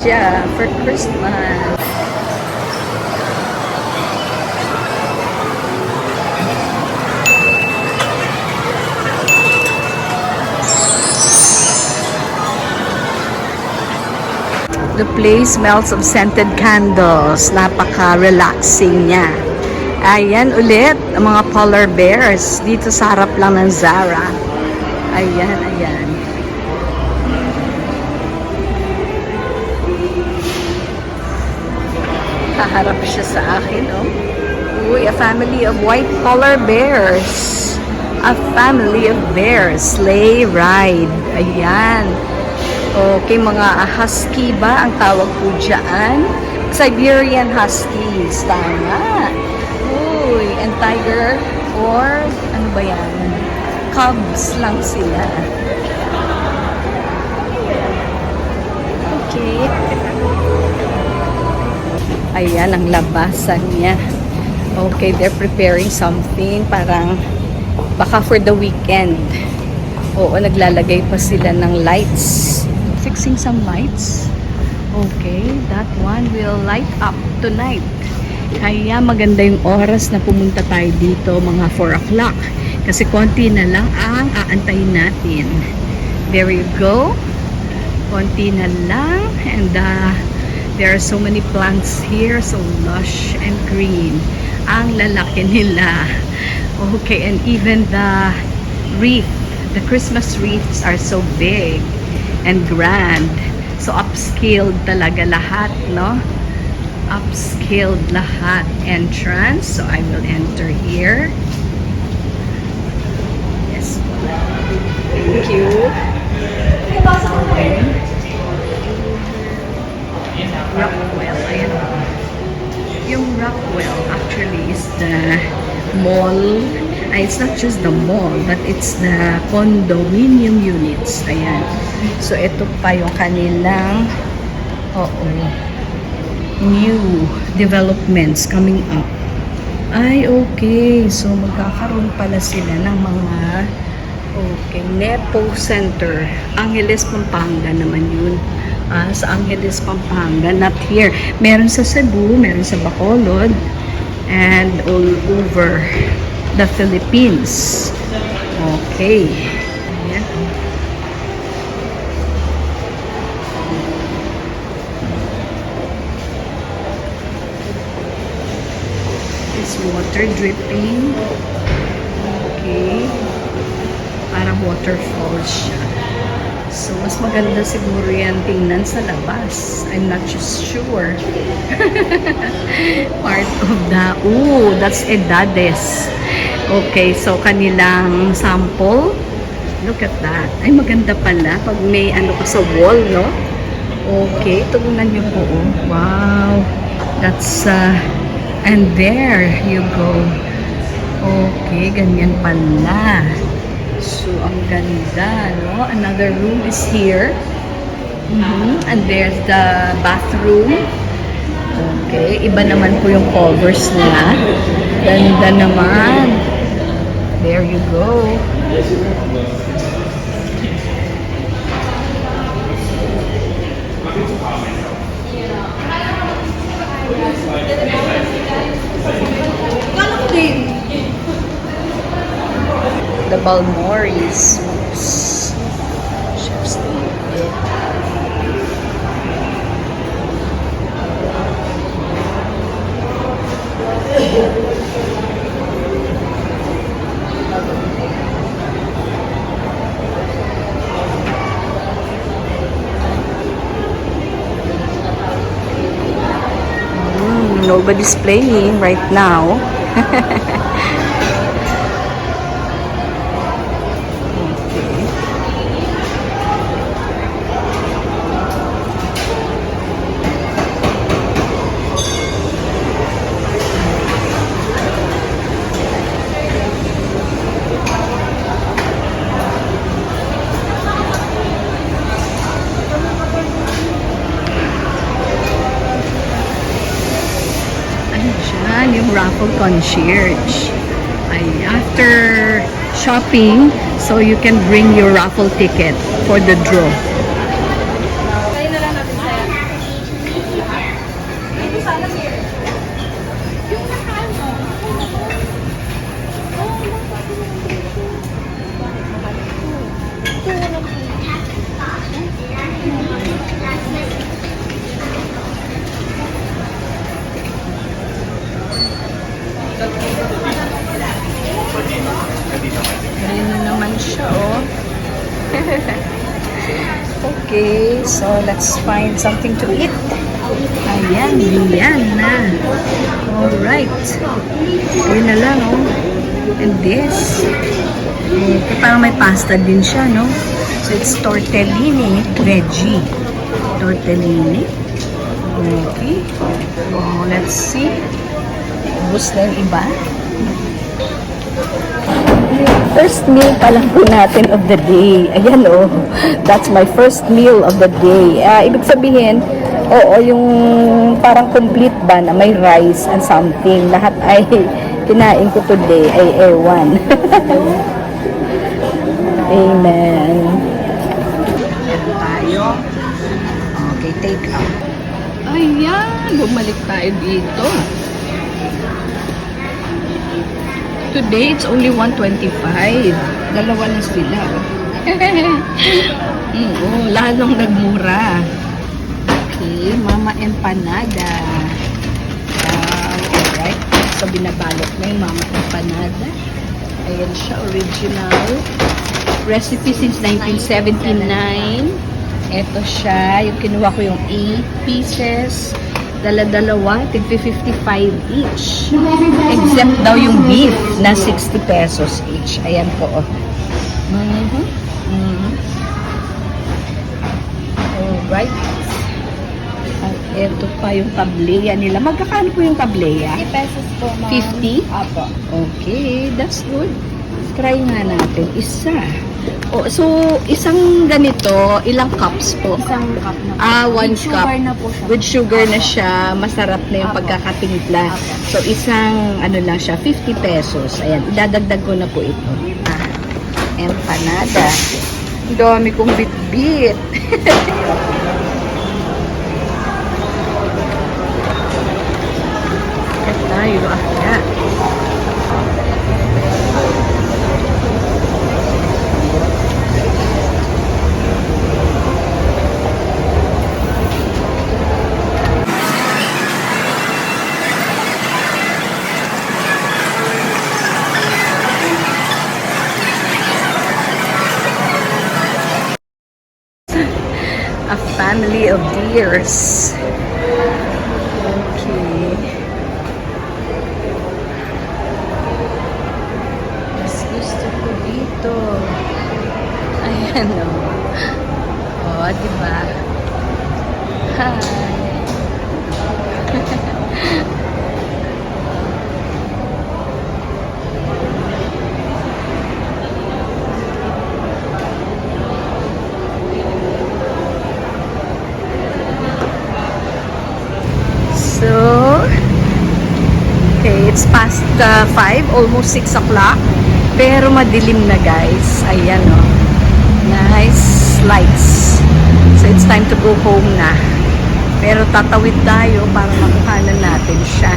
Yeah, for Christmas. The place smells of scented candles. Napaka-relaxing niya. Ayan ulit, ang mga polar bears dito sa harap lang ng Zara. Ayan, ayan. Kaharap siya sa akin, oh. Uy, a family of white polar bears. A family of bears. Sleigh ride. Ayan. Okay, mga husky ba ang tawag po dyan? Siberian huskies. Tama. Uy, and tiger or ano ba yan? Cubs lang sila. Okay. Ayan ang labasan niya. Okay, they're preparing something. Parang baka for the weekend. Oo, naglalagay pa sila ng lights. Fixing some lights. Okay, that one will light up tonight. Kaya maganda yung oras na pumunta tayo dito, mga 4 o'clock. Kasi konti na lang ang aantayin natin. There you go. Konti na lang. And there are so many plants here, so lush and green. Ang lalaki nila. Okay, and even the wreath, the Christmas wreaths are so big and grand. So upscaled talaga lahat, no? Upscaled lahat. Entrance. So I will enter here. Yes. Thank you. Okay. Rockwell. Ayan. Yung Rockwell actually is the mall. It's not just the mall, but it's the condominium units. Ayan. So, ito pa yung kanilang new developments coming up. Ay, okay. So, magkakaroon pala sila ng mga Nepo Center. Angeles, Pampanga naman yun. Sa Angeles, Pampanga, not here. Meron sa Cebu, meron sa Bacolod, and all over the Philippines. Okay. Ayan. It's water dripping. Okay. Parang waterfall siya. So, mas maganda siguro yan tingnan sa labas. I'm not just sure. Part of the... Ooh, that's Edades. Okay, so kanilang sample. Look at that. Ay, maganda pala pag may ano ka sa wall, no? Okay, tignan nyo po. Oh. Wow. That's... and there you go. Okay, ganyan pala. So, ang ganda, no? Another room is here. And there's the bathroom. Okay, iba naman po yung covers nila. Ganda naman. There you go. The Balmoris. Chef's nobody's playing right now. Yung raffle concierge. Ay, after shopping, so you can bring your raffle ticket for the draw. So, let's find something to eat. Ayan, yan na. Alright. Yun na lang, oh. And this. Okay, parang may pasta din siya, no? So, it's tortellini veggie. Tortellini. Okay. Oh, let's see. Ubus na yung iba. First meal pa lang po natin of the day. Ayan, oh. That's my first meal of the day. Ibig sabihin, oo, yung parang complete ba na may rice and something. Lahat ay kinain ko today ay ewan. Amen. Ayan tayo. Okay, take out. Ayan, bumalik tayo dito. Today, it's only 125. Dalawa na sila. Lahat nang nagmura. Okay, Mama Empanada. Alright. So, binabalot na yung Mama Empanada. Ayan siya, original. Recipe since 1979. Ito siya, yung kinuha ko yung 8 pieces. Dala-dalawa, tig 55 each. Except daw yung beef na 60 pesos each. Ayan po. Alright. At ito pa yung tableya nila. Magkakano po yung tableya? 50 pesos po, ma'am. 50? Apo. Okay, that's good. Try nga natin. Isa. Oh, so, isang ganito, ilang cups po? Isang cup na po. 1 With cup. sugar na po siya. With sugar na Apo. siya, masarap na yung Apo. pagkakatimpla. Apo. So, isang, ano lang siya, 50 pesos. Ayan, idadagdag ko na po ito. Empanada. Ang dami kong bit-bit. Ito tayo, ayan. A family of deers. Okay. Mas gusto ko dito. Ayan o. Oh, diba? Hi. So, okay, it's past 5, almost 6 o'clock. Pero madilim na, guys. Ayan, oh. Nice lights. So, it's time to go home na. Pero tatawid tayo para makuhanan natin siya.